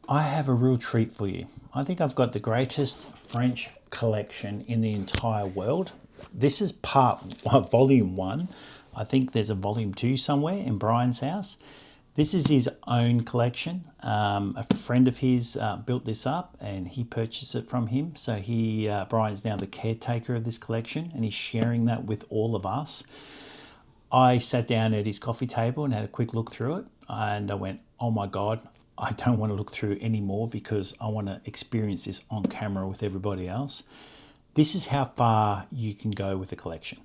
I have a real treat for you. I think I've got the greatest French collection in the entire world. This is volume one. I think there's a volume two somewhere in Brian's house. This is his own collection. A friend of his built this up and he purchased it from him. So Brian's now the caretaker of this collection and he's sharing that with all of us. I sat down at his coffee table and had a quick look through it and I went, oh my God, I don't want to look through anymore because I want to experience this on camera with everybody else. This is how far you can go with a collection.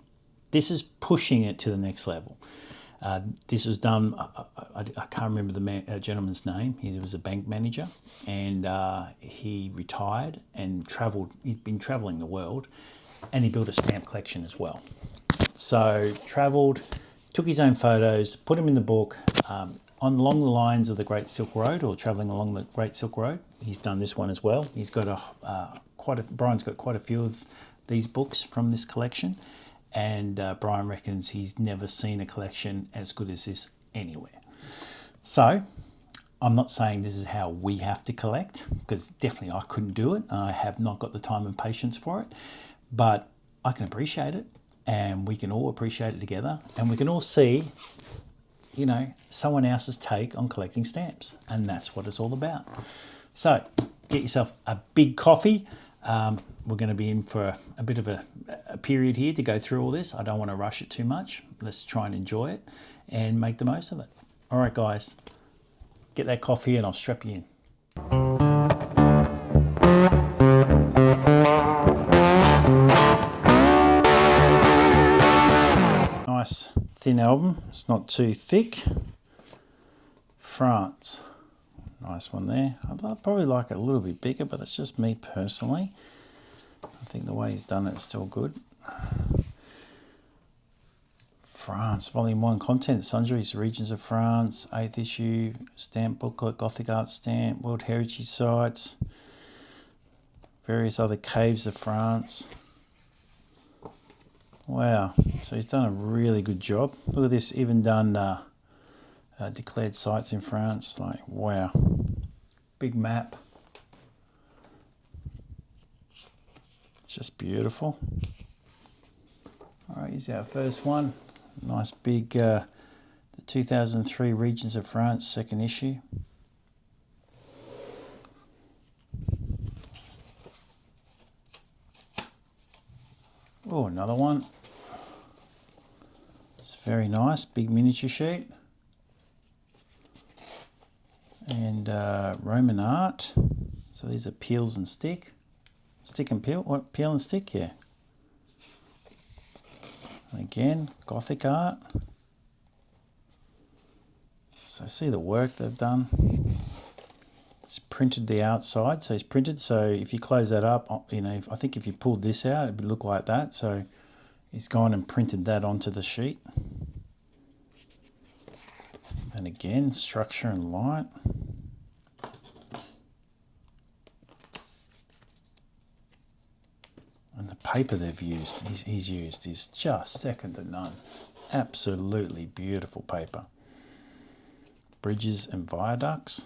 This is pushing it to the next level. This was done, I can't remember the gentleman's name. He was a bank manager and he retired and travelled. He's been travelling the world and he built a stamp collection as well. So travelled, took his own photos, put them in the book. Along the lines of the Great Silk Road or travelling along the Great Silk Road. He's done this one as well. He's got Brian's got quite a few of these books from this collection. And Brian reckons he's never seen a collection as good as this anywhere. So I'm not saying this is how we have to collect, because definitely I couldn't do it. I have not got the time and patience for it, but I can appreciate it and we can all appreciate it together and we can all see, you know, someone else's take on collecting stamps. And that's what it's all about. So get yourself a big coffee. We're going to be in for a bit of a period here to go through all this. I don't want to rush it too much. Let's try and enjoy it and make the most of it. All right, guys, get that coffee and I'll strap you in. Nice thin album. It's not too thick. France. Nice one there. I'd probably like it a little bit bigger, but it's just me personally. I think the way he's done it is still good. France, Volume 1, Content, Sundries, Regions of France, 8th issue, stamp booklet, Gothic art stamp, World Heritage Sites, various other caves of France. Wow, so he's done a really good job. Look at this, even done declared sites in France. Like, wow, big map. It's just beautiful. All right, here's our first one. Nice big, the 2003 Regions of France, second issue. Oh, another one. It's very nice, big miniature sheet. And Roman art. So these are peels and stick. Stick and peel? What? Peel and stick? Yeah. Again, Gothic art. So see the work they've done. It's printed the outside, so it's printed. So if you close that up, you know, I think if you pulled this out, it would look like that. So he's gone and printed that onto the sheet. And again, structure and light. And the paper he's used is just second to none. Absolutely beautiful paper. Bridges and viaducts.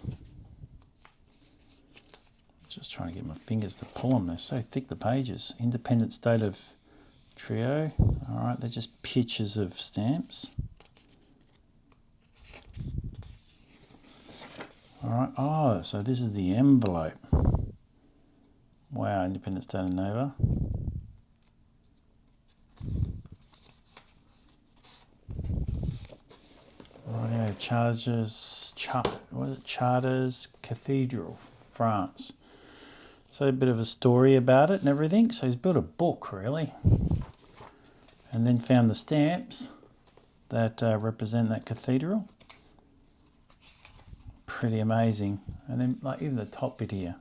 Just trying to get my fingers to pull them. They're so thick, the pages. Independent State of Trio. All right, they're just pictures of stamps. All right, oh, so this is the envelope. Wow, Independent State of Nova. Rightio, Charters Cathedral, France. So a bit of a story about it and everything. So he's built a book, really. And then found the stamps that represent that cathedral. Pretty amazing. And then like even the top bit here.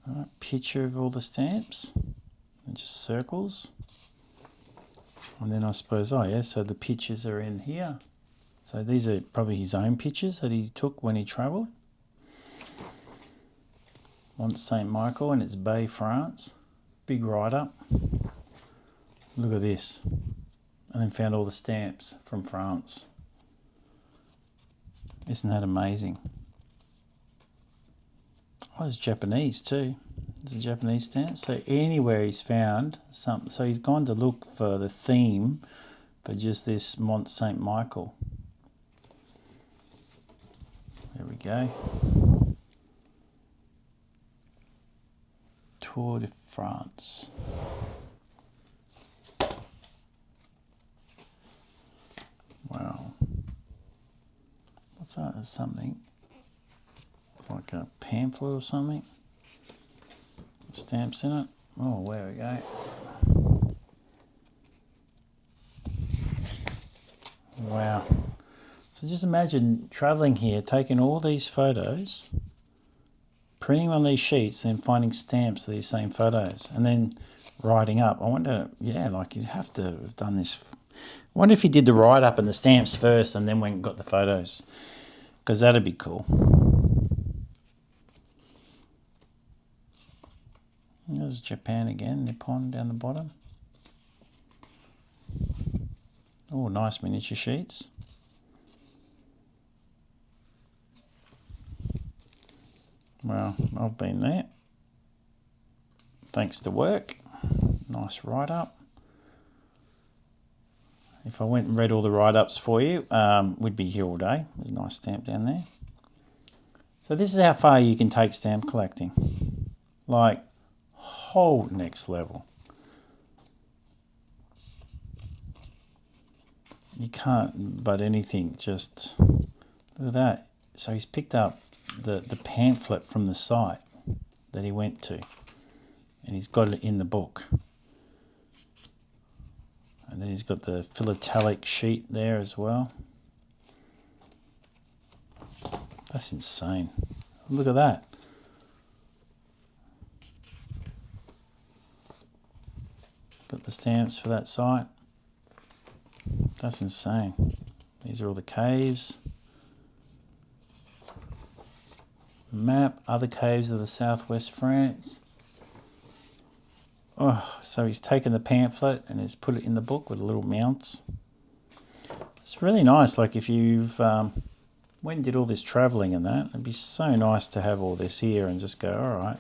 All right, picture of all the stamps. And just circles. And then I suppose, oh yeah, so the pictures are in here. So these are probably his own pictures that he took when he travelled. Mont Saint Michael and it's Bay, France. Big write-up. Look at this. And then found all the stamps from France. Isn't that amazing? Oh, it's Japanese too. It's a Japanese stamp. So anywhere he's found something, so he's gone to look for the theme for just this Mont Saint Michael. There we go. Tour de France. Wow. What's that? There's something. It's like a pamphlet or something. Stamps in it. Oh, there we go. Wow. So just imagine travelling here, taking all these photos, printing on these sheets, and finding stamps of these same photos, and then writing up. I wonder, yeah, like you'd have to have done this. I wonder if he did the write-up and the stamps first and then went and got the photos, because that'd be cool. There's Japan again, Nippon down the bottom. Oh, nice miniature sheets. Well, I've been there. Thanks to work. Nice write-up. If I went and read all the write-ups for you, we'd be here all day. There's a nice stamp down there. So this is how far you can take stamp collecting. Like, whole next level. You can't but anything, just look at that. So he's picked up the pamphlet from the site that he went to, and he's got it in the book. And then he's got the philatelic sheet there as well. That's insane. Look at that. Got the stamps for that site. That's insane. These are all the caves. Map, other caves of the southwest France. Oh, so he's taken the pamphlet and he's put it in the book with little mounts. It's really nice, like if you've went and did all this travelling and that, it'd be so nice to have all this here and just go, all right.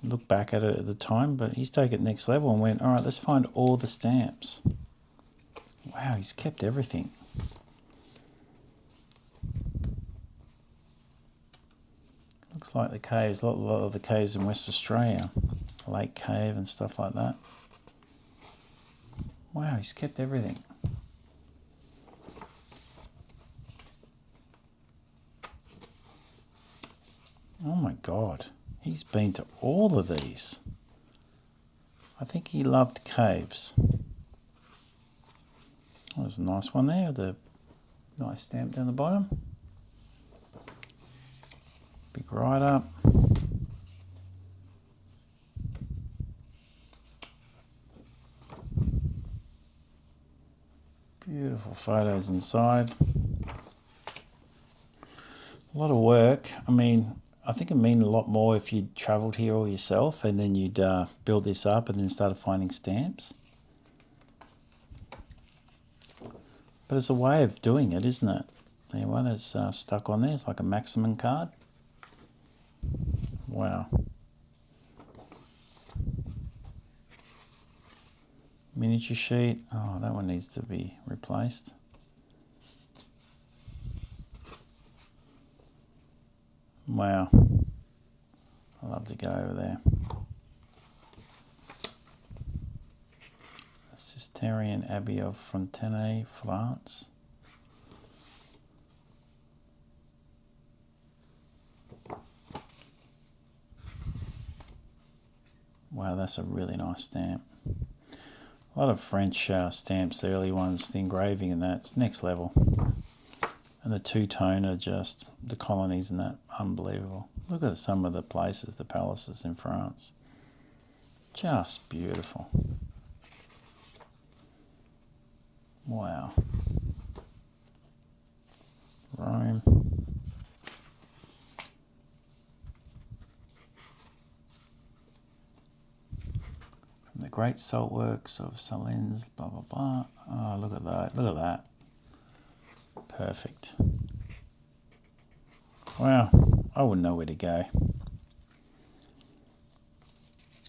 Look back at it at the time, but he's taken it next level and went, all right, let's find all the stamps. Wow, he's kept everything. Looks like the caves, a lot of the caves in West Australia, Lake Cave and stuff like that. Wow, he's kept everything. Oh my God, he's been to all of these. I think he loved caves. Oh, there's a nice one there, the nice stamp down the bottom. Big write-up. Beautiful photos inside. A lot of work. I mean, I think it'd mean a lot more if you'd travelled here all yourself and then you'd build this up and then started finding stamps. But it's a way of doing it, isn't it? There, one that's stuck on there. It's like a maximum card. Wow. Miniature sheet. Oh, that one needs to be replaced. Wow. I'd love to go over there. Cistercian Abbey of Fontaine, France. Wow, that's a really nice stamp. A lot of French stamps, the early ones, the engraving and that's next level. And the two-tone are just, the colonies and that, unbelievable. Look at some of the places, the palaces in France. Just beautiful. Wow. Rome. The great salt works of Salins, blah, blah, blah. Oh, look at that. Look at that. Perfect. Wow, I wouldn't know where to go.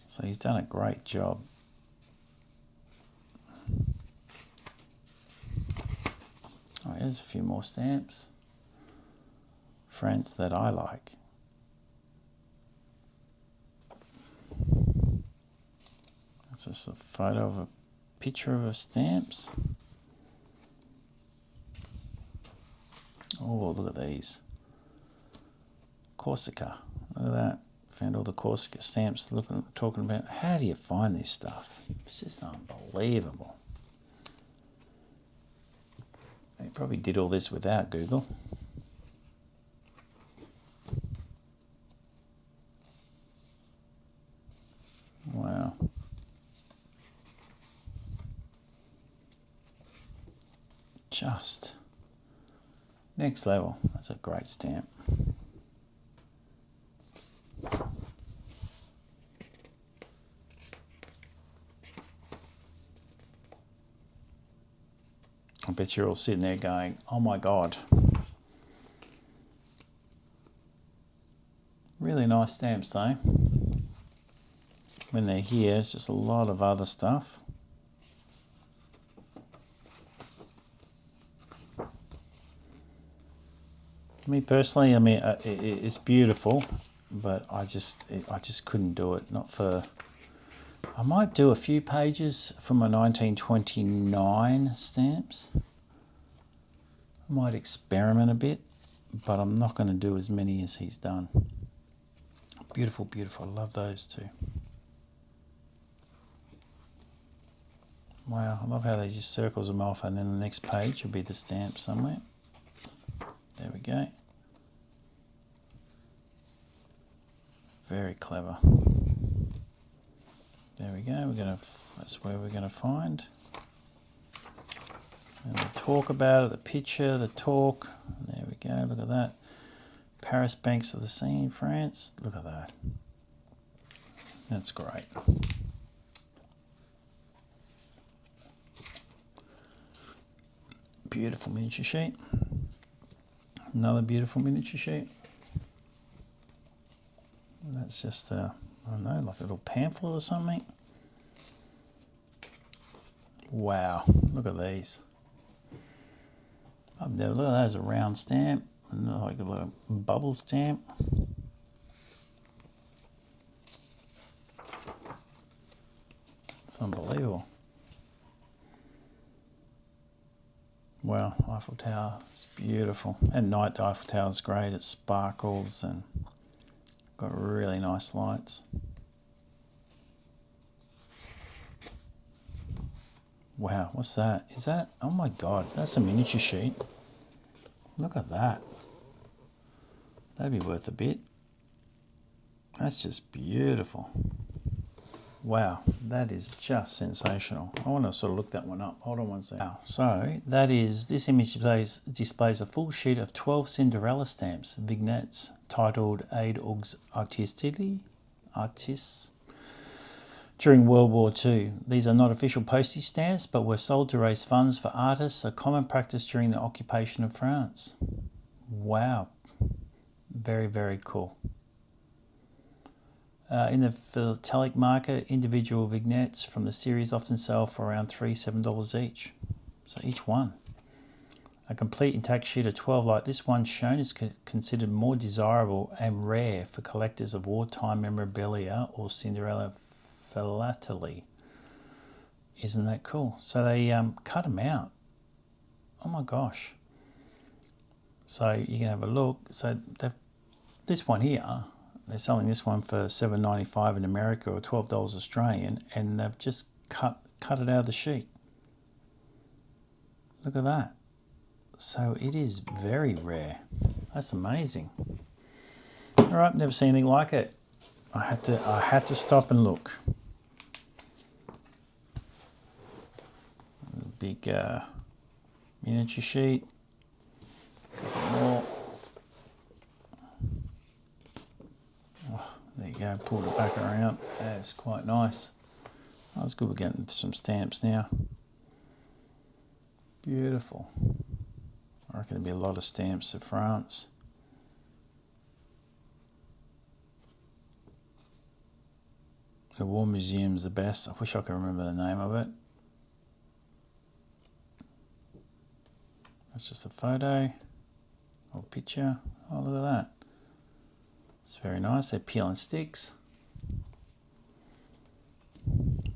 So he's done a great job. Oh, here's a few more stamps. France that I like. That's just a photo of a picture of stamps. Oh, look at these. Corsica. Look at that. Found all the Corsica stamps talking about. How do you find this stuff? It's just unbelievable. They probably did all this without Google. Wow. Just next level. That's a great stamp. I bet you're all sitting there going, oh my God. Really nice stamps though. When they're here, it's just a lot of other stuff. Me personally, I mean, it's beautiful, but I just couldn't do it. Not for. I might do a few pages from my 1929 stamps. I might experiment a bit, but I'm not going to do as many as he's done. Beautiful, beautiful. I love those too. Wow, I love how they just circles them off, and then the next page will be the stamp somewhere. There we go. Very clever. There we go. That's where we're gonna find. And we'll talk about it. The picture, the talk. There we go. Look at that. Paris banks of the Seine, France. Look at that. That's great. Beautiful miniature sheet. Another beautiful miniature sheet. That's just I don't know, like a little pamphlet or something. Wow, look at these. Look at that as a round stamp, and like a little bubble stamp. It's unbelievable. Wow, Eiffel Tower, it's beautiful. At night the Eiffel Tower is great, it sparkles and got really nice lights. Wow, what's that? Is that, oh my God, that's a miniature sheet. Look at that. That'd be worth a bit. That's just beautiful. Wow, that is just sensational. I want to sort of look that one up. Hold on one second. Wow. So this image displays a full sheet of 12 Cinderella stamps, vignettes, titled Aide aux Artistes during World War II. These are not official postage stamps, but were sold to raise funds for artists, a common practice during the occupation of France. Wow. Very, very cool. In the philatelic market, individual vignettes from the series often sell for around $7 each. So each one. A complete intact sheet of 12 like this one shown is considered more desirable and rare for collectors of wartime memorabilia or Cinderella philately. Isn't that cool? So they cut them out. Oh my gosh. So you can have a look. So this one here, they're selling this one for $7.95 in America or $12 Australian, and they've just cut it out of the sheet. Look at that. So it is very rare. That's amazing. All right, never seen anything like it. I had to stop and look. Big miniature sheet. A couple more. Oh, there you go. Pulled it back around. That's quite nice. That's good. We're getting some stamps now. Beautiful. I reckon there'll be a lot of stamps of France. The War Museum's the best. I wish I could remember the name of it. That's just a photo or picture. Oh, look at that. It's very nice. They're peel and sticks.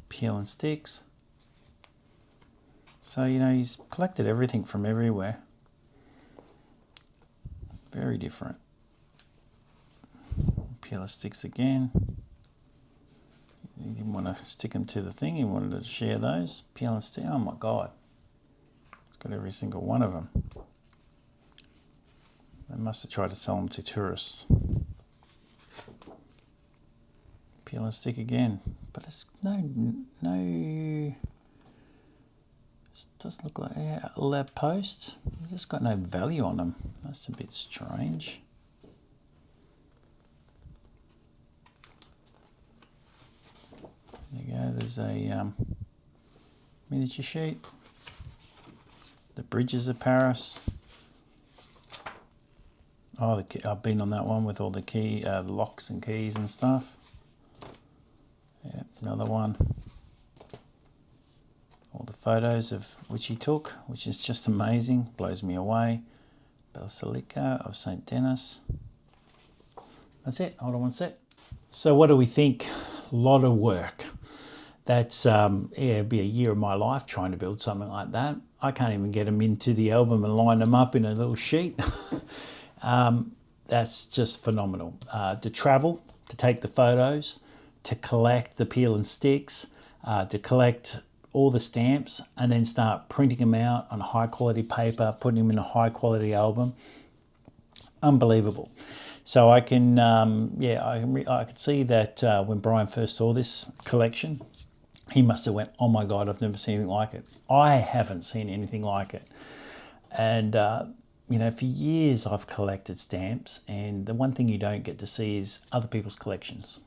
Peel and sticks. So, you know, he's collected everything from everywhere. Very different. Peel and sticks again. He didn't want to stick them to the thing. He wanted to share those. Peel and stick. Oh my God. It's got every single one of them. They must have tried to sell them to tourists. Peel and stick again. But there's no. It doesn't look like a lab post. Just got no value on them. That's a bit strange. There you go. There's a miniature sheet. The Bridges of Paris. Oh, I've been on that one with all the key locks and keys and stuff. Yeah, another one. All the photos of which he took, which is just amazing, blows me away. Basilica of St. Denis. That's it. Hold on one sec. So what do we think? A lot of work. That's it'd be a year of my life trying to build something like that. I can't even get them into the album and line them up in a little sheet. That's just phenomenal. To travel, to take the photos, to collect the peel and sticks, to collect all the stamps, and then start printing them out on high quality paper, putting them in a high quality album. Unbelievable. So I can, I could see that when Brian first saw this collection, he must have went, oh my God, I've never seen anything like it. I haven't seen anything like it. And, you know, for years I've collected stamps, and the one thing you don't get to see is other people's collections.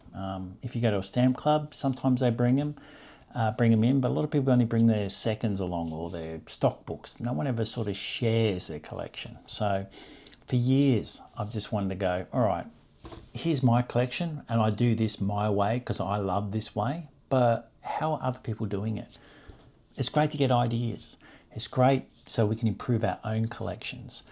If you go to a stamp club, sometimes they bring them in, but a lot of people only bring their seconds along or their stock books. No one ever sort of shares their collection. So for years, I've just wanted to go, all right, here's my collection, and I do this my way because I love this way, but how are other people doing it? It's great to get ideas. It's great so we can improve our own collections.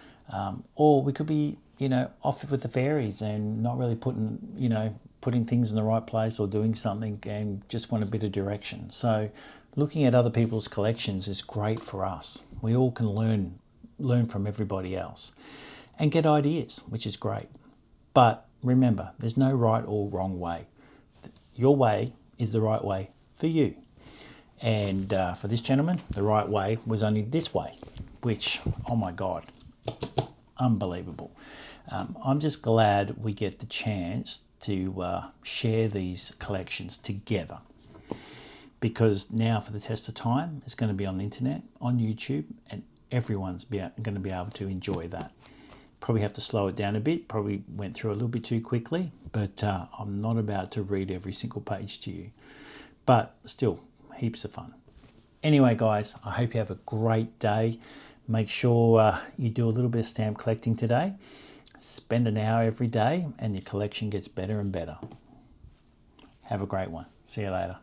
Or we could be, you know, off with the fairies and not really putting things in the right place or doing something and just want a bit of direction. So looking at other people's collections is great for us. We all can learn from everybody else and get ideas, which is great. But remember, there's no right or wrong way. Your way is the right way for you. And for this gentleman, the right way was only this way, which, oh my God, unbelievable. I'm just glad we get the chance to share these collections together, because now for the test of time, it's going to be on the internet, on YouTube, and everyone's going to be able to enjoy that. Probably have to slow it down a bit, probably went through a little bit too quickly, but I'm not about to read every single page to you. But still, heaps of fun. Anyway, guys, I hope you have a great day. Make sure you do a little bit of stamp collecting today. Spend an hour every day and your collection gets better and better. Have a great one. See you later.